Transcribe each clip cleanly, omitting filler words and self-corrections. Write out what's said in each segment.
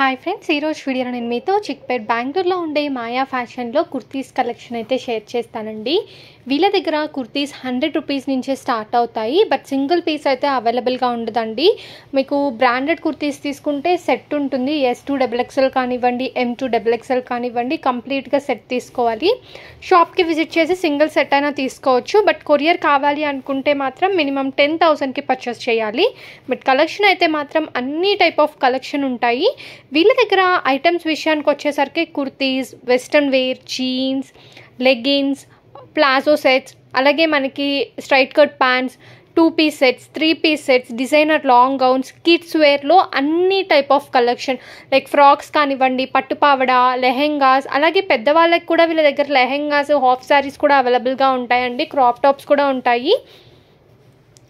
Hi friends, ఈరోజు వీడియోలో నేను మీతో చిక్పేట్ బెంగళూరులో ఉండే మాయా ఫ్యాషన్లో కుర్తీస్ కలెక్షన్ అయితే షేర్ చేస్తానండి. వీళ్ళ దగ్గర కుర్తీస్ 100 రూపీస్ నుంచే స్టార్ట్ అవుతాయి. బట్ సింగిల్ పీస్ అయితే అవైలబుల్గా ఉండదండి. మీకు బ్రాండెడ్ కుర్తీస్ తీసుకుంటే సెట్ ఉంటుంది. S2XXL కానివ్వండి, M2XXL కానివ్వండి, కంప్లీట్గా సెట్ తీసుకోవాలి. షాప్కి విజిట్ చేసి సింగిల్ సెట్ అయినా తీసుకోవచ్చు. బట్ కొరియర్ కావాలి అనుకుంటే మాత్రం మినిమం 10,000కి పర్చేస్ చేయాలి. బట్ కలెక్షన్ అయితే మాత్రం అన్ని టైప్ ఆఫ్ కలెక్షన్ ఉంటాయి. వీళ్ళ దగ్గర ఐటమ్స్ విషయానికి వచ్చేసరికి kurtis, western wear, jeans, leggings, palazzo sets, అలాగే మనకి straight cut pants, 2 piece sets, 3 piece sets, designer long gowns, kids వేర్లో అన్ని type of collection like frocks కానివ్వండి, పట్టుపావడ, లెహెంగాస్, అలాగే పెద్దవాళ్ళకి కూడా వీళ్ళ దగ్గర లెహెంగాస్, హాఫ్ శారీస్ కూడా అవైలబుల్గా ఉంటాయండి. క్రాప్ టాప్స్ కూడా ఉంటాయి.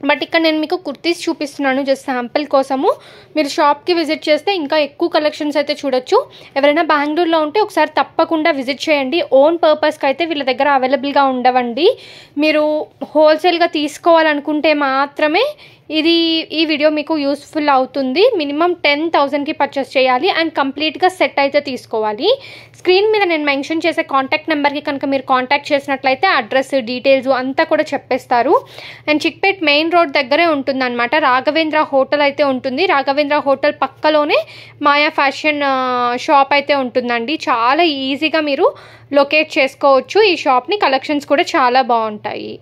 బట్ ఇక్కడ నేను మీకు కుర్తీస్ చూపిస్తున్నాను జస్ట్ శాంపిల్ కోసము. మీరు షాప్కి విజిట్ చేస్తే ఇంకా ఎక్కువ కలెక్షన్స్ అయితే చూడొచ్చు. ఎవరైనా బెంగళూరులో ఉంటే ఒకసారి తప్పకుండా విజిట్ చేయండి. ఓన్ పర్పస్కి అయితే వీళ్ళ దగ్గర అవైలబుల్గా ఉండవండి. మీరు హోల్సేల్గా తీసుకోవాలనుకుంటే మాత్రమే ఈ వీడియో మీకు యూస్ఫుల్ అవుతుంది. మినిమం 10,000కి పర్చేస్ చేయాలి అండ్ కంప్లీట్గా సెట్ అయితే తీసుకోవాలి. స్క్రీన్ మీద నేను మెన్షన్ చేసే కాంటాక్ట్ నెంబర్కి కనుక మీరు కాంటాక్ట్ చేసినట్లయితే అడ్రస్, డీటెయిల్స్ అంతా కూడా చెప్పేస్తారు. అండ్ చిక్పేట్ మెయిన్ రోడ్ దగ్గరే ఉంటుందన్నమాట. రాఘవేంద్ర హోటల్ అయితే ఉంటుంది. రాఘవేంద్ర హోటల్ పక్కలోనే మాయా ఫ్యాషన్ షాప్ అయితే ఉంటుందండి. చాలా ఈజీగా మీరు లొకేట్ చేసుకోవచ్చు ఈ షాప్ని. కలెక్షన్స్ కూడా చాలా బాగుంటాయి.